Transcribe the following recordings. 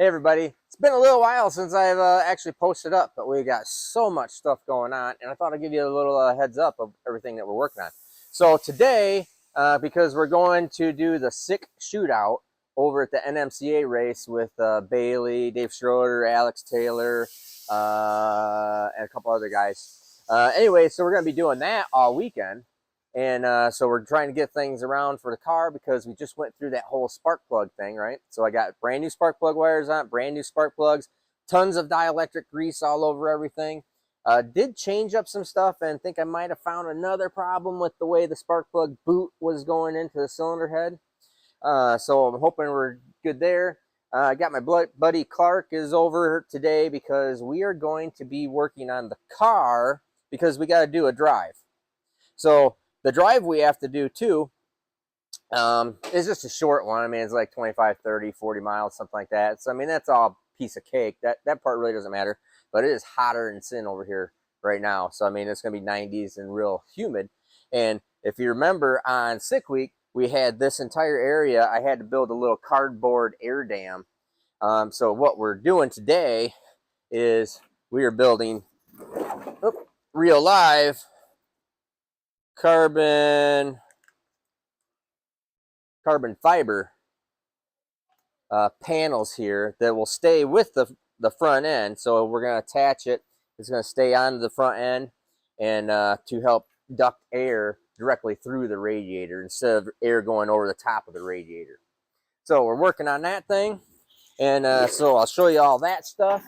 Hey everybody, it's been a little while since I've actually posted up, but we got so much stuff going on, and I thought I'd give you a little heads up of everything that we're working on. So today, because we're going to do the SICK shootout over at the NMCA race with Bailey, Dave Schroeder, Alex Taylor, and a couple other guys. Anyway, so we're going to be doing that all weekend. And so we're trying to get things around for the car because we just went through that whole spark plug thing, right? So I got brand new spark plug wires on, brand new spark plugs, tons of dielectric grease all over everything. Did change up some stuff and think I might have found another problem with the way the spark plug boot was going into the cylinder head. So I'm hoping we're good there. I got my buddy Clark is over today because we are going to be working on the car because we got to do a drive. So the drive we have to do too is just a short one. I mean, it's like 25, 30, 40 miles, something like that. So, I mean, that's all piece of cake. That part really doesn't matter. But it is hotter than sin over here right now. So, I mean, it's going to be 90s and real humid. And if you remember on Sick Week, we had this entire area. I had to build a little cardboard air dam. So what we're doing today is we are building real live carbon fiber panels here that will stay with the front end. So we're going to attach it. It's going to stay on the front end and to help duct air directly through the radiator instead of air going over the top of the radiator. So we're working on that thing. And so I'll show you all that stuff.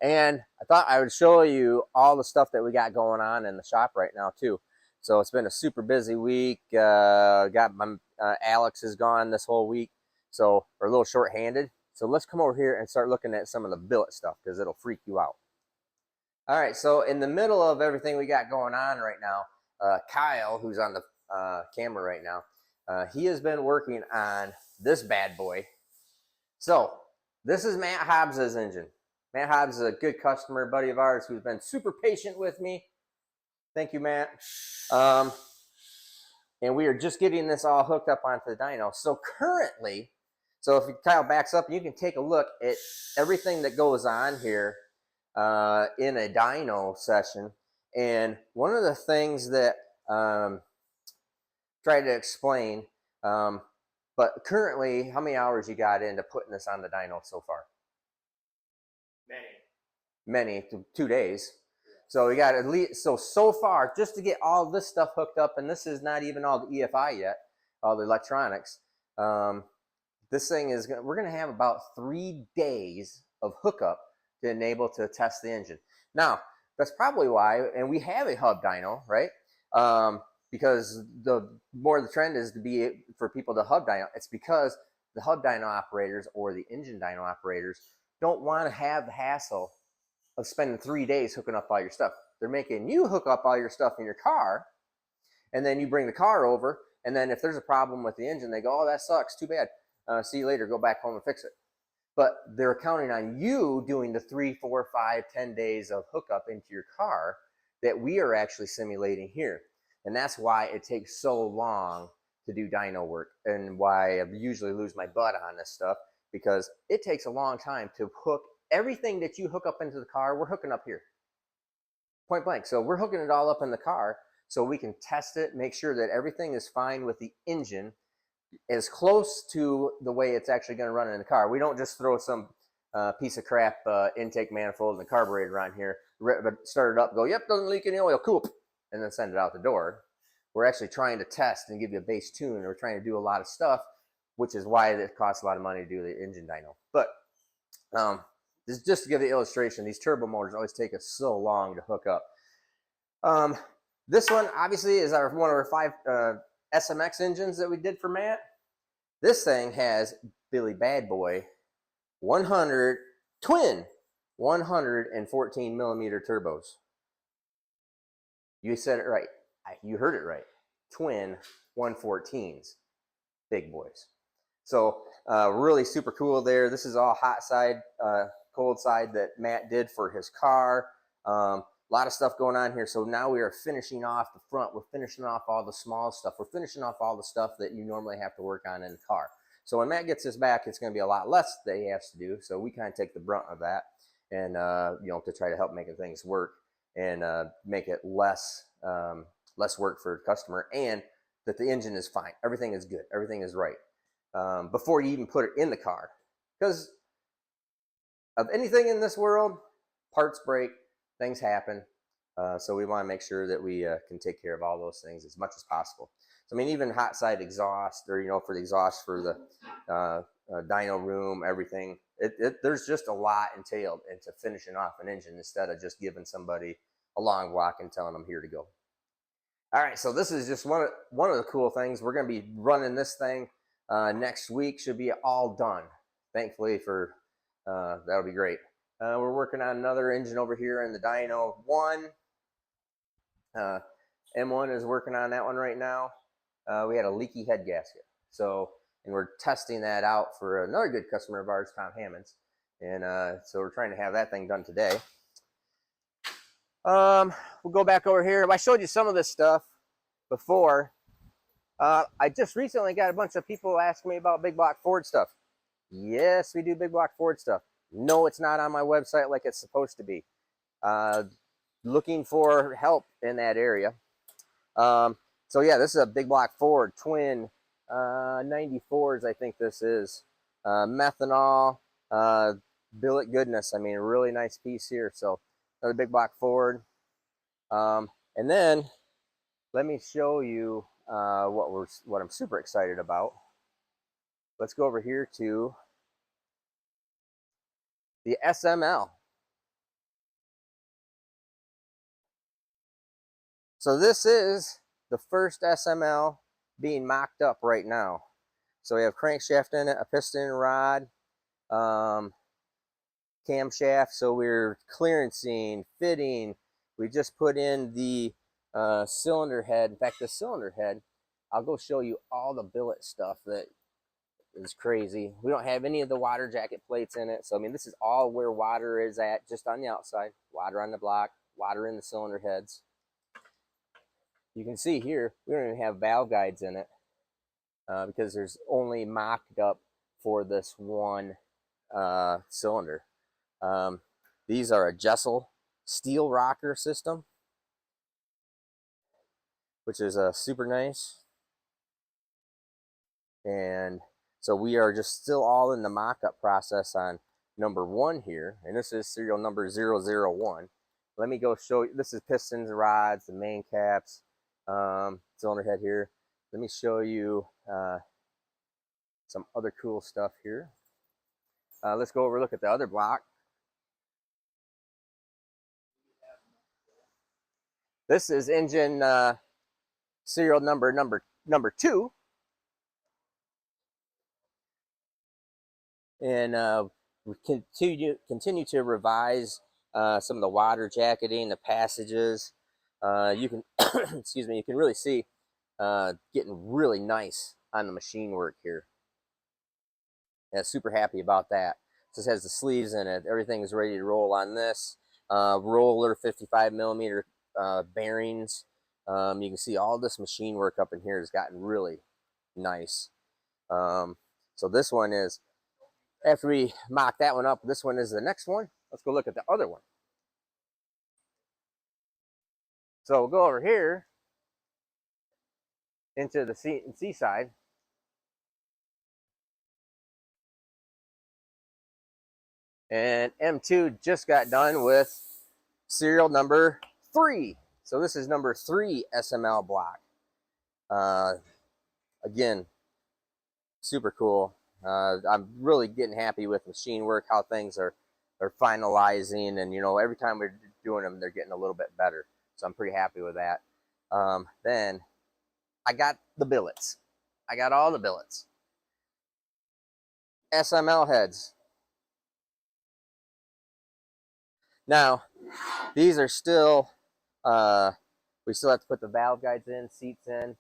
And I thought I would show you all the stuff that we got going on in the shop right now too. So it's been a super busy week. Got my Alex is gone this whole week, so we're a little short-handed. So let's come over here and start looking at some of the billet stuff because it'll freak you out. All right, so in the middle of everything we got going on right now, Kyle, who's on the camera right now, he has been working on this bad boy. So this is Matt Hobbs's engine. Matt Hobbs is a good customer, buddy of ours, who's been super patient with me. Thank you, Matt. And we are just getting this all hooked up onto the dyno. So currently, so if Kyle backs up, you can take a look at everything that goes on here in a dyno session. And one of the things that tried to explain, but currently, how many hours you got into putting this on the dyno so far? Many, 2 days. So we got at least, so far, just to get all this stuff hooked up, and this is not even all the EFI yet, all the electronics. This thing is, we're going to have about 3 days of hookup to enable to test the engine. Now, that's probably why, and we have a hub dyno, right? Because the more the trend is to be for people to hub dyno, it's because the hub dyno operators or the engine dyno operators don't want to have the hassle of spending 3 days hooking up all your stuff. They're making you hook up all your stuff in your car, and then you bring the car over, and then if there's a problem with the engine, they go, oh, that sucks, too bad. See you later, go back home and fix it. But they're counting on you doing the 3, 4, 5, 10 days of hookup into your car that we are actually simulating here. And that's why it takes so long to do dyno work, and why I usually lose my butt on this stuff, because it takes a long time to hook everything that you hook up into the car. We're hooking up here, point blank. So we're hooking it all up in the car so we can test it, make sure that everything is fine with the engine, as close to the way it's actually going to run in the car. We don't just throw some piece of crap intake manifold and the carburetor on here, start it up, go, yep, doesn't leak any oil, cool, and then send it out the door. We're actually trying to test and give you a base tune, and we're trying to do a lot of stuff, which is why it costs a lot of money to do the engine dyno. But just to give the illustration, these turbo motors always take us so long to hook up. This one obviously is one of our 5 SMX engines that we did for Matt. This thing has Billy Bad Boy 100 twin 114 millimeter turbos. You said it right. You heard it right. Twin 114s, big boys. So really super cool there. This is all hot side, cold side that Matt did for his car. A lot of stuff going on here. So now we are finishing off the front. We're finishing off all the small stuff. We're finishing off all the stuff that you normally have to work on in the car. So when Matt gets this back, it's going to be a lot less that he has to do. So we kind of take the brunt of that, and you know, to try to help making things work and make it less less work for the customer, and that the engine is fine, everything is good, everything is right before you even put it in the car. Because of anything in this world, parts break, things happen. So we want to make sure that we can take care of all those things as much as possible. So I mean, even hot side exhaust, or you know, for the exhaust for the dyno room, everything. There's just a lot entailed into finishing off an engine instead of just giving somebody a long block and telling them here to go. All right, so this is just one of the cool things. We're going to be running this thing next week. Should be all done. Thankfully for that'll be great. We're working on another engine over here in the Dyno 1. M1 is working on that one right now. We had a leaky head gasket, so and we're testing that out for another good customer of ours, Tom Hammonds, and so we're trying to have that thing done today. We'll go back over here. I showed you some of this stuff before. I just recently got a bunch of people asking me about big block Ford stuff. Yes, we do big block Ford stuff. No, it's not on my website like it's supposed to be. Looking for help in that area. So yeah, this is a big block Ford twin 94s, I think this is. Methanol, billet goodness. I mean, a really nice piece here. So another big block Ford. And then let me show you what I'm super excited about. Let's go over here to the SML. So this is the first SML being mocked up right now. So we have crankshaft in it, a piston rod, camshaft. So we're clearancing, fitting. We just put in the cylinder head. In fact, the cylinder head, I'll go show you all the billet stuff that is crazy. We don't have any of the water jacket plates in it. So, I mean, this is all where water is at, just on the outside. Water on the block, water in the cylinder heads. You can see here, we don't even have valve guides in it because there's only mocked up for this one cylinder. These are a Jessel steel rocker system, which is super nice. And so we are just still all in the mock-up process on number 1 here, and this is serial number 001. Let me go show you. This is pistons, rods, the main caps, cylinder head here. Let me show you some other cool stuff here. Let's go over and look at the other block. This is engine serial number 2. And we continue to revise some of the water jacketing, the passages. You can excuse me, you can really see getting really nice on the machine work here. Yeah, super happy about that. This has the sleeves in it. Everything is ready to roll on this. Roller 55 millimeter bearings. You can see all this machine work up in here has gotten really nice. So this one is, after we mock that one up, this one is the next one. Let's go look at the other one. So we'll go over here into the C side. And M2 just got done with serial number 3. So this is number 3 SML block. Again, super cool. I'm really getting happy with machine work, how things are finalizing, and you know, every time we're doing them, they're getting a little bit better. So I'm pretty happy with that. Then I got the billets. I got all the billets. SML heads. Now, these are still, we still have to put the valve guides in, seats in,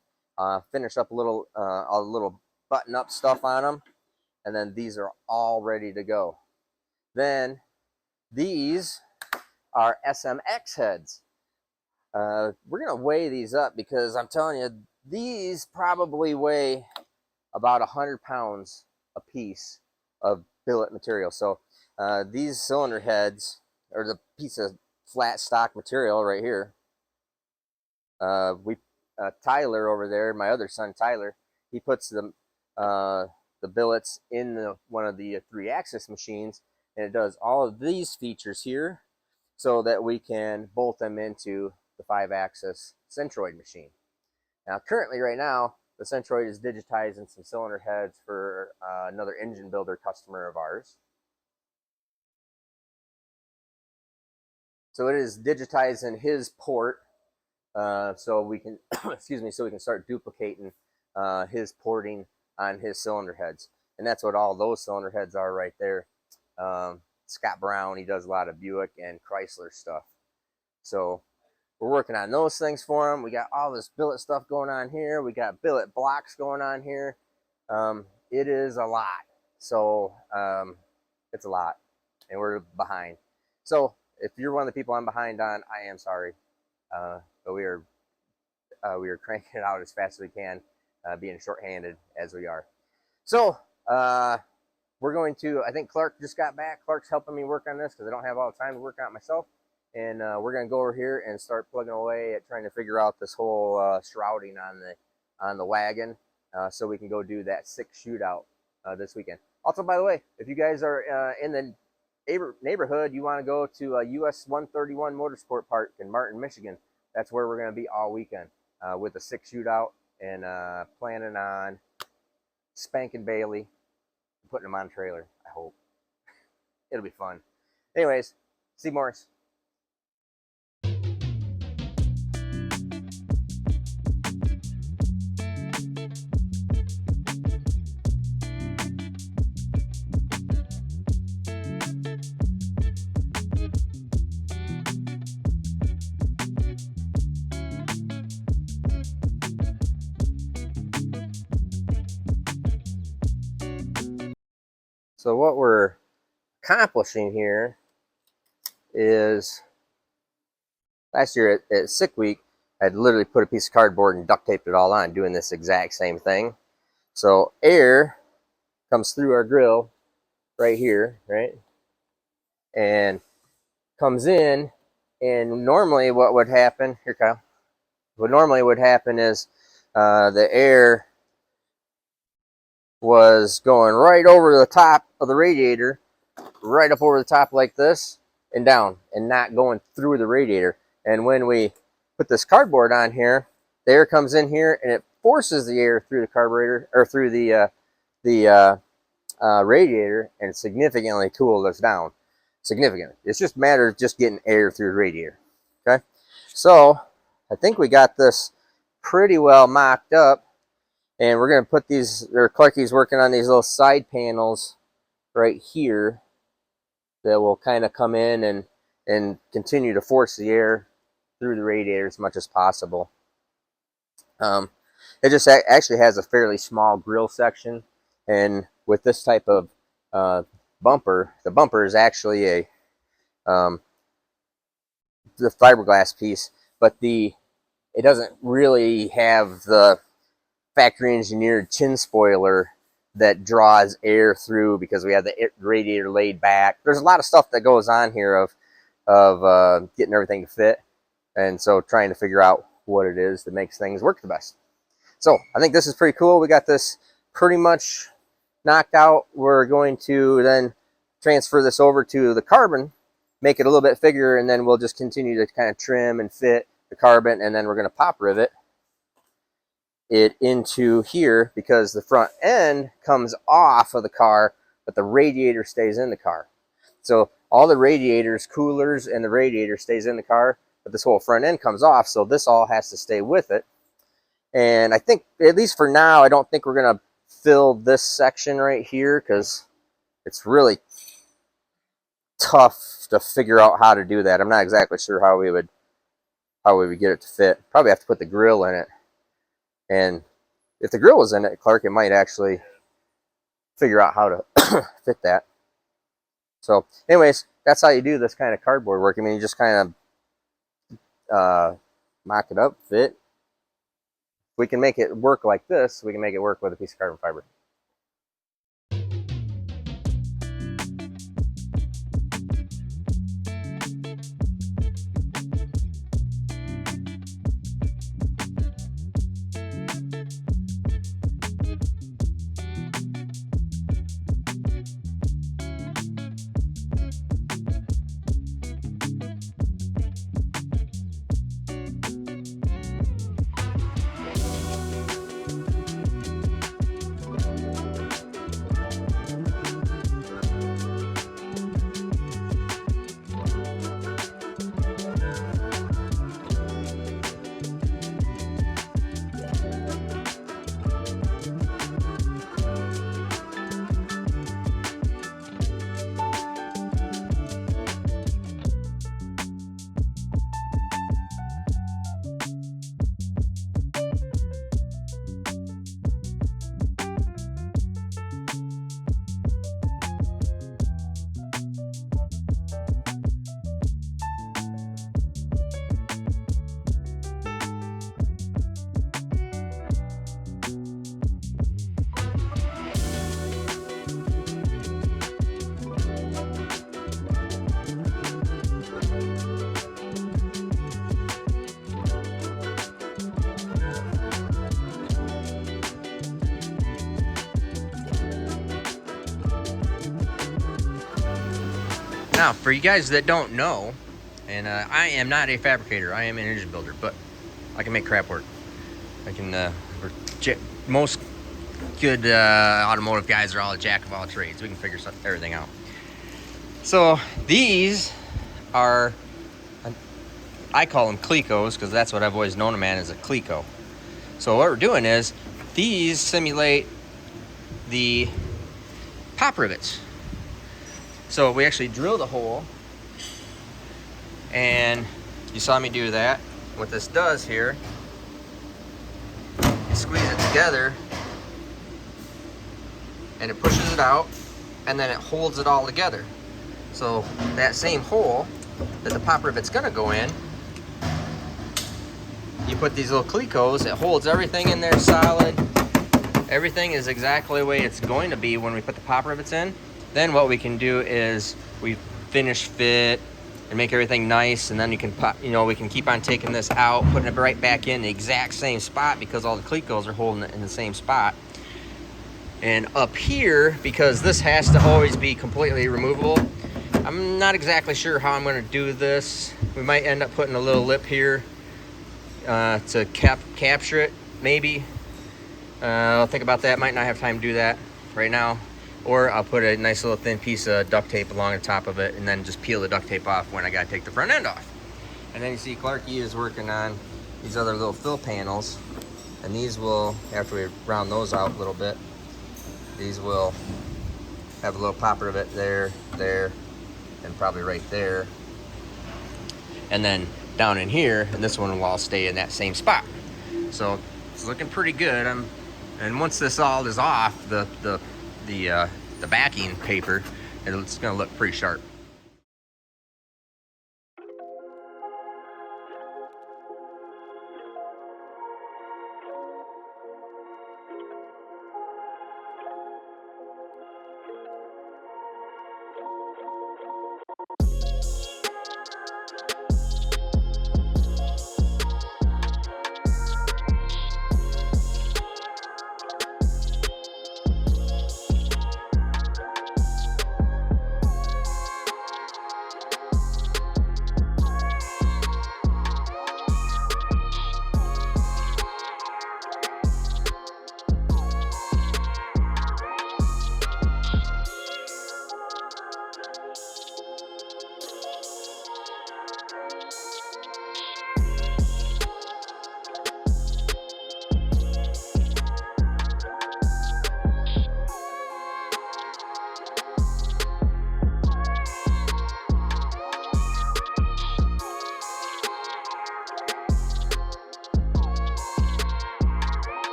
finish up a little button up stuff on them, and then these are all ready to go. Then these are SMX heads. We're gonna weigh these up because I'm telling you, these probably weigh about 100 pounds a piece of billet material. So these cylinder heads, or the piece of flat stock material right here, Tyler over there, my other son Tyler, he puts the billets in one of the 3-axis machines, and it does all of these features here so that we can bolt them into the 5-axis centroid machine. Now currently right now the centroid is digitizing some cylinder heads for another engine builder customer of ours. So it is digitizing his port, so we can excuse me, so we can start duplicating his porting on his cylinder heads. And that's what all those cylinder heads are right there. Scott Brown, he does a lot of Buick and Chrysler stuff. So we're working on those things for him. We got all this billet stuff going on here. We got billet blocks going on here. It is a lot. So it's a lot, and we're behind. So if you're one of the people I'm behind on, I am sorry. But we are cranking it out as fast as we can, being shorthanded as we are. So we're going to, I think Clark just got back. Clark's helping me work on this because I don't have all the time to work on it myself. And we're going to go over here and start plugging away at trying to figure out this whole shrouding on the wagon, so we can go do that 6 shootout this weekend. Also, by the way, if you guys are in the neighborhood, you want to go to US 131 Motorsport Park in Martin, Michigan. That's where we're going to be all weekend with the 6 shootout, and planning on spanking Bailey, putting him on a trailer. I hope it'll be fun. Anyways, Steve Morris. So what we're accomplishing here is, last year at Sick Week, I'd literally put a piece of cardboard and duct taped it all on, doing this exact same thing. So air comes through our grill right here, right? And comes in, and normally what would happen, here Kyle, what normally would happen is the air was going right over the top of the radiator, right up over the top like this, and down, and not going through the radiator. And when we put this cardboard on here, the air comes in here and it forces the air through the carburetor, or through the radiator, and significantly cools us down. Significantly. It's just a matter of just getting air through the radiator. Okay, so I think we got this pretty well mocked up. And we're going to put these, or Clarky's working on these little side panels right here that will kind of come in and continue to force the air through the radiator as much as possible. It just actually has a fairly small grill section, and with this type of bumper, the bumper is actually a the fiberglass piece, but it doesn't really have the factory engineered chin spoiler that draws air through, because we have the radiator laid back. There's a lot of stuff that goes on here of getting everything to fit, and so trying to figure out what it is that makes things work the best. So I think this is pretty cool. We got this pretty much knocked out. We're going to then transfer this over to the carbon, make it a little bit bigger, and then we'll just continue to kind of trim and fit the carbon, and then we're going to pop rivet it into here, because the front end comes off of the car, but the radiator stays in the car. So all the radiators, coolers, and the radiator stays in the car, but this whole front end comes off, so this all has to stay with it. And I think, at least for now, I don't think we're going to fill this section right here, because it's really tough to figure out how to do that. I'm not exactly sure how we would get it to fit. Probably have to put the grill in it. And if the grill was in it, Clark, it might actually figure out how to fit that. So anyways, that's how you do this kind of cardboard work. I mean, you just kind of mock it up, fit. We can make it work like this. We can make it work with a piece of carbon fiber. Now, for you guys that don't know, and I am not a fabricator, I am an engine builder, but I can make crap work. I can, most good automotive guys are all a jack of all trades. We can figure everything out. So these are, I call them Clecos because that's what I've always known them as a Cleco. So what we're doing is, these simulate the pop rivets. So we actually drilled a hole, and you saw me do that. What this does here, you squeeze it together, and it pushes it out, and then it holds it all together. So that same hole that the pop rivet's gonna go in, you put these little Clecos, it holds everything in there solid. Everything is exactly the way it's going to be when we put the pop rivets in. Then what we can do is we finish fit and make everything nice, and then you can pop, we can keep on taking this out, putting it right back in the exact same spot because all the Clecos are holding it in the same spot. And up here, because this has to always be completely removable, I'm not exactly sure how I'm going to do this. We might end up putting a little lip here to capture it, maybe. I'll think about that. Might not have time to do that right now. Or I'll put a nice little thin piece of duct tape along the top of it and then just peel the duct tape off when I gotta take the front end off. And then you see Clarky is working on these other little fill panels, and these will, after we round those out a little bit, these will have a little pop rivet there, and probably right there. And then down in here, and this one will all stay in that same spot. So it's looking pretty good. And once this all is off, the backing paper, it's gonna look pretty sharp.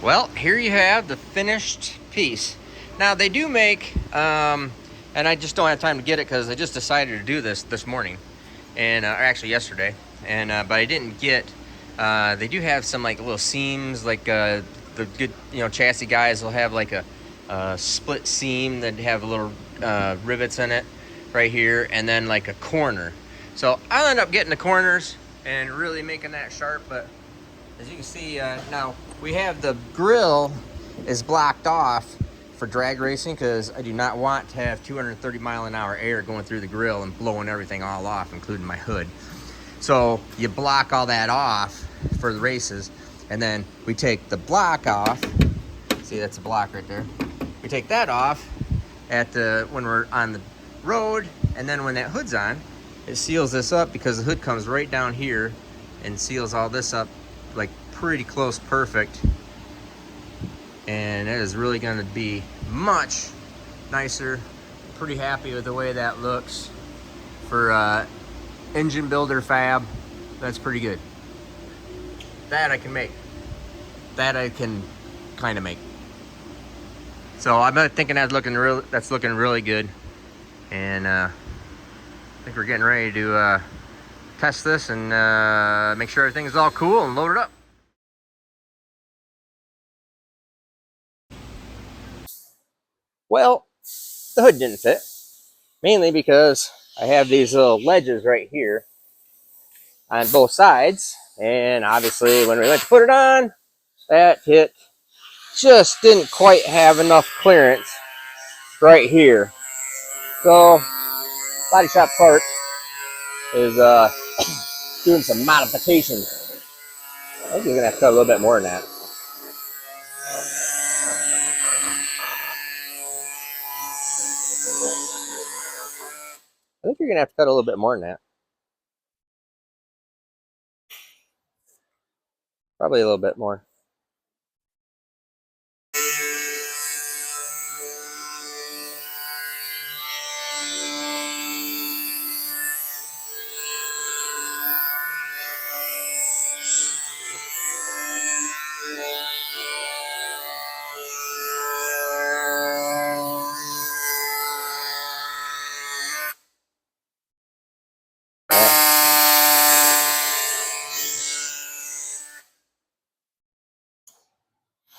Well, here you have the finished piece. Now they do make, and I just don't have time to get it because I just decided to do this morning, and actually yesterday, and but I didn't get. They do have some like little seams, like the good chassis guys will have like a split seam that have little rivets in it right here, and then like a corner. So I'll end up getting the corners and really making that sharp, but as you can see, now we have the grill is blocked off for drag racing because I do not want to have 230 mile an hour air going through the grill and blowing everything all off, including my hood. So you block all that off for the races, and then we take the block off. See, that's a block right there. We take that off when we're on the road, and then when that hood's on, it seals this up because the hood comes right down here and seals all this up like pretty close perfect, and it is really going to be much nicer. Pretty happy with the way that looks for engine builder fab. That's pretty good. That I can make. That I can kind of make. So I'm thinking that's looking really good, and I think we're getting ready to test this and make sure everything is all cool and load it up. Well, the hood didn't fit, mainly because I have these little ledges right here on both sides, and obviously when we went to put it on, that hit just didn't quite have enough clearance right here. So body shop part is doing some modifications. I think you're gonna have to cut a little bit more than that. I think you're gonna have to cut a little bit more than that. Probably a little bit more.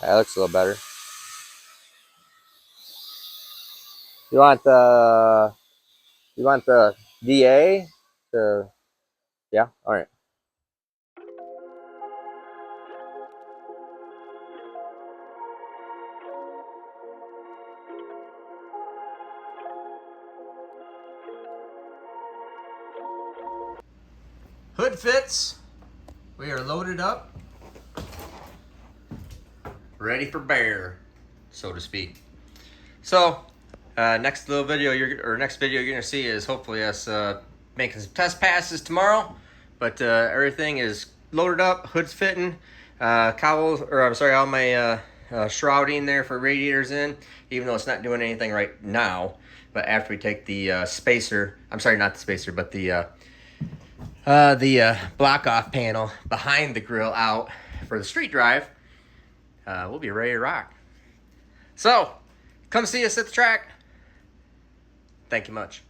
That looks a little better. You want the DA to, yeah, all right. Hood fits. We are loaded up, ready for bear, so to speak. So, next video you're gonna see is hopefully us making some test passes tomorrow. But everything is loaded up, hood's fitting, cowls, or I'm sorry, all my shrouding there for radiators in, even though it's not doing anything right now. But after we take the spacer, I'm sorry, not the spacer, but the block off panel behind the grill out for the street drive, we'll be ready to rock. So, come see us at the track. Thank you much.